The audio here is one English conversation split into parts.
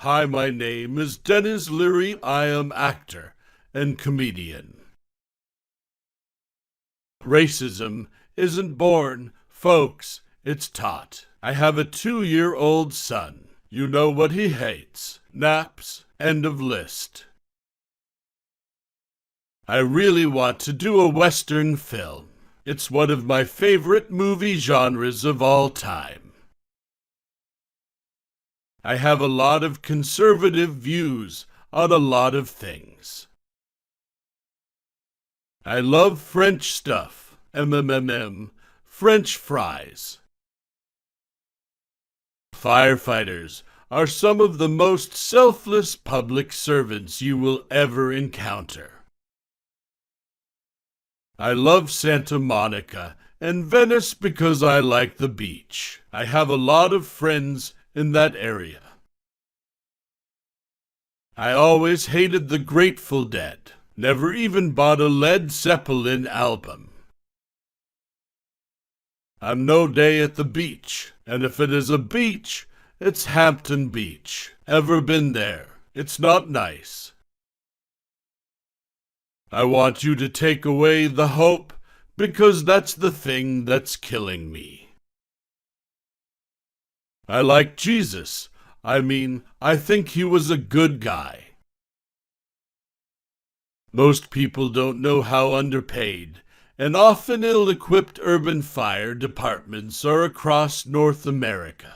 Hi, my name is Denis Leary. I am actor and comedian. Racism isn't born, folks, it's taught. I have a 2-year-old son. You know what he hates. Naps. End of list. I really want to do a Western film. It's one of my favorite movie genres of all time. I have a lot of conservative views on a lot of things. I love French stuff. French fries. Firefighters are some of the most selfless public servants you will ever encounter. I love Santa Monica and Venice because I like the beach. I have a lot of friends in that area. I always hated the Grateful Dead. Never even bought a Led Zeppelin album. I'm no day at the beach, and if it is a beach, it's Hampton Beach. Ever been there? It's not nice. I want you to take away the hope, because that's the thing that's killing me. I like Jesus. I think he was a good guy. Most people don't know how underpaid and often ill-equipped urban fire departments are across North America.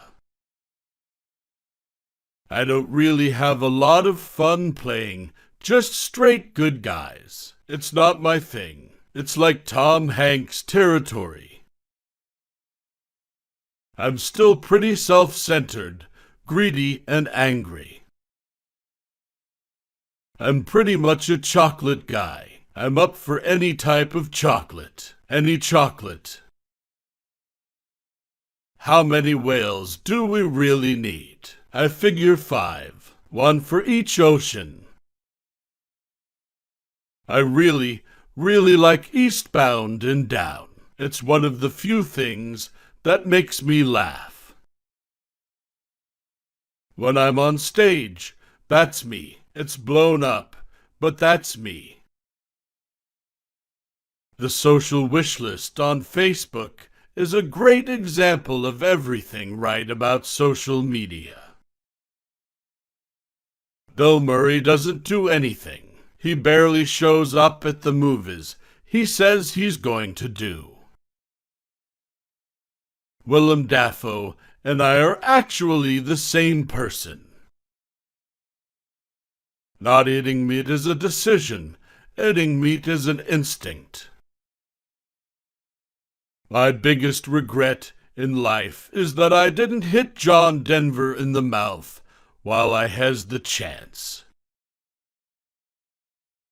I don't really have a lot of fun playing just straight good guys. It's not my thing. It's like Tom Hanks' territory. I'm still pretty self-centered, greedy, and angry. I'm pretty much a chocolate guy. I'm up for any type of chocolate. Any chocolate. How many whales do we really need? I figure 5. 1 for each ocean. I really like Eastbound and Down. It's one of the few things that makes me laugh. When I'm on stage, that's me. It's blown up, but that's me. The social wish list on Facebook is a great example of everything right about social media. Bill Murray doesn't do anything. He barely shows up at the movies he says he's going to do. Willem Dafoe and I are actually the same person. Not eating meat is a decision. Eating meat is an instinct. My biggest regret in life is that I didn't hit John Denver in the mouth while I has the chance.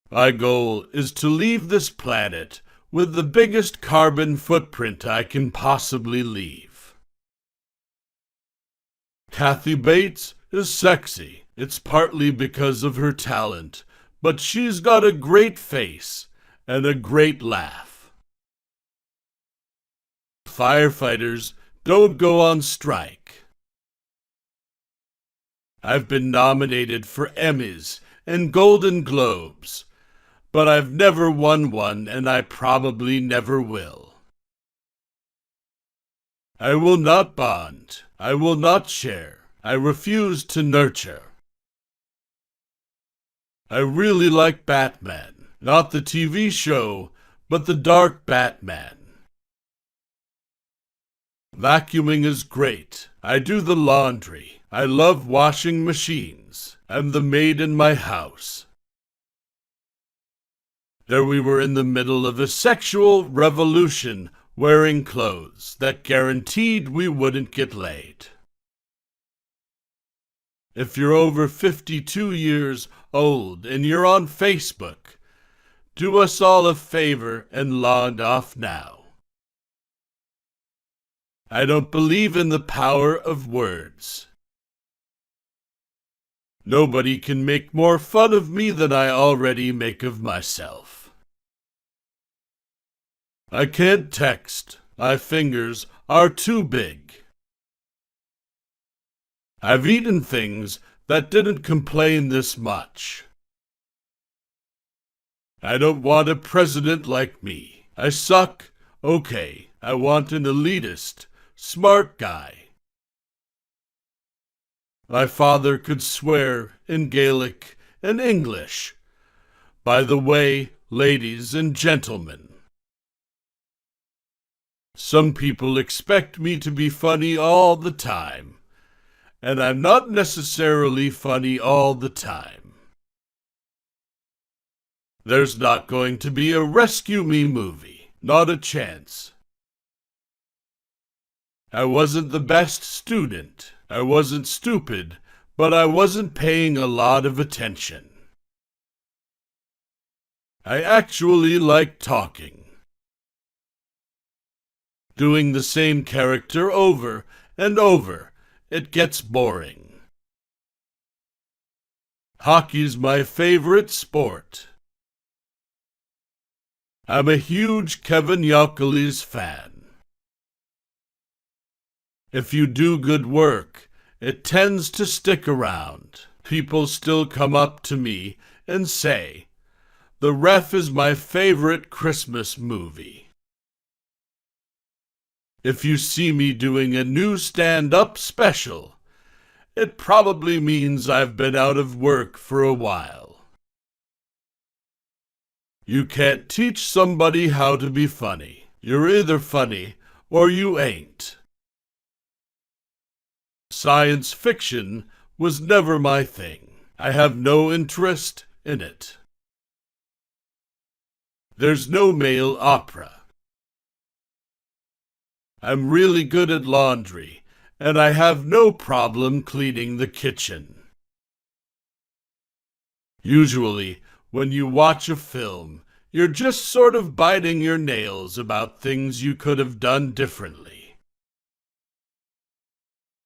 My goal is to leave this planet with the biggest carbon footprint I can possibly leave. Kathy Bates is sexy. It's partly because of her talent, but she's got a great face and a great laugh. Firefighters don't go on strike. I've been nominated for Emmys and Golden Globes, but I've never won one, and I probably never will. I will not bond. I will not share. I refuse to nurture. I really like Batman, not the TV show, but the dark Batman. Vacuuming is great. I do the laundry. I love washing machines. I'm the maid in my house. There we were in the middle of a sexual revolution, wearing clothes that guaranteed we wouldn't get laid. If you're over 52 years old and you're on Facebook, do us all a favor and log off now. I don't believe in the power of words. Nobody can make more fun of me than I already make of myself. I can't text. My fingers are too big. I've eaten things that didn't complain this much. I don't want a president like me. I suck. Okay, I want an elitist, smart guy. My father could swear in Gaelic and English. By the way, ladies and gentlemen, some people expect me to be funny all the time, and I'm not necessarily funny all the time. There's not going to be a Rescue Me movie. Not a chance. I wasn't the best student. I wasn't stupid, but I wasn't paying a lot of attention. I actually like talking. Doing the same character over and over, it gets boring. Hockey's my favorite sport. I'm a huge Kevin Yokeli's fan. If you do good work, it tends to stick around. People still come up to me and say, "The Ref is my favorite Christmas movie." If you see me doing a new stand-up special, it probably means I've been out of work for a while. You can't teach somebody how to be funny. You're either funny or you ain't. Science fiction was never my thing. I have no interest in it. There's no male opera. I'm really good at laundry, and I have no problem cleaning the kitchen. Usually, when you watch a film, you're just sort of biting your nails about things you could have done differently.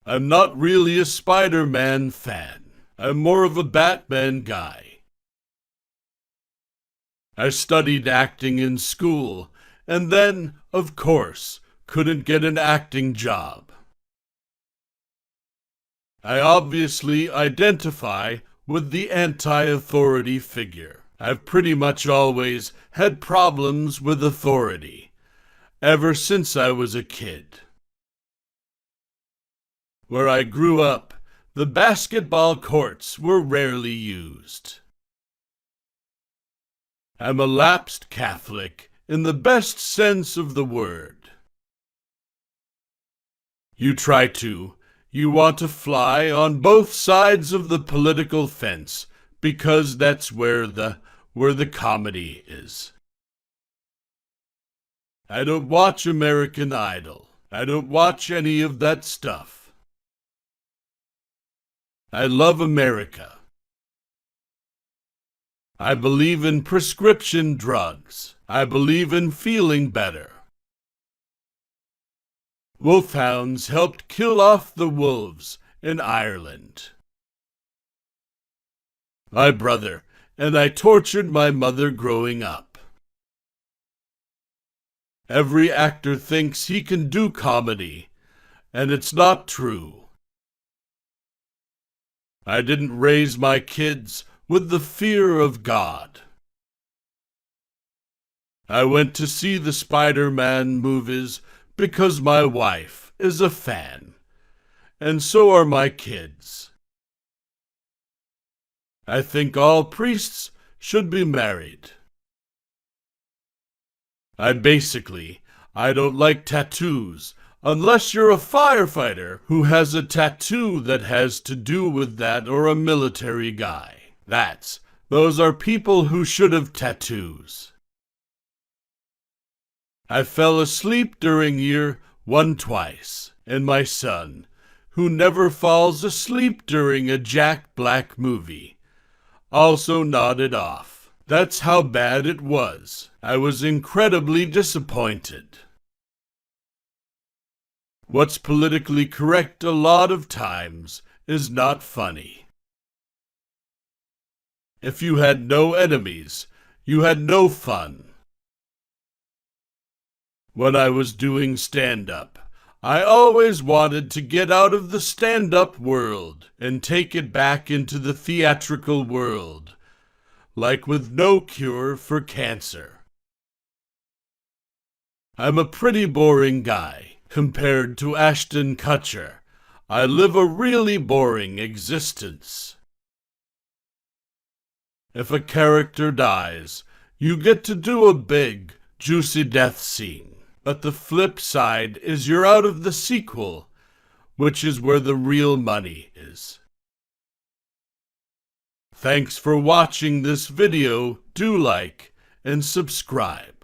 I'm not really a Spider-Man fan. I'm more of a Batman guy. I studied acting in school, and then, of course, couldn't get an acting job. I obviously identify with the anti-authority figure. I've pretty much always had problems with authority, ever since I was a kid. Where I grew up, the basketball courts were rarely used. I'm a lapsed Catholic in the best sense of the word. You want to fly on both sides of the political fence because that's where the comedy is. I don't watch American Idol. I don't watch any of that stuff. I love America. I believe in prescription drugs. I believe in feeling better. Wolfhounds helped kill off the wolves in Ireland. My brother and I tortured my mother growing up. Every actor thinks he can do comedy, and it's not true. I didn't raise my kids with the fear of God. I went to see the Spider-Man movies because my wife is a fan, and so are my kids. I think all priests should be married. I don't like tattoos unless you're a firefighter who has a tattoo that has to do with that, or a military guy. Those are people who should have tattoos. I fell asleep during year 1 twice, and my son, who never falls asleep during a Jack Black movie, also nodded off. That's how bad it was. I was incredibly disappointed. What's politically correct a lot of times is not funny. If you had no enemies, you had no fun. When I was doing stand-up, I always wanted to get out of the stand-up world and take it back into the theatrical world, like with no cure for cancer. I'm a pretty boring guy compared to Ashton Kutcher. I live a really boring existence. If a character dies, you get to do a big, juicy death scene. But the flip side is you're out of the sequel, which is where the real money is. Thanks for watching this video. Do like and subscribe.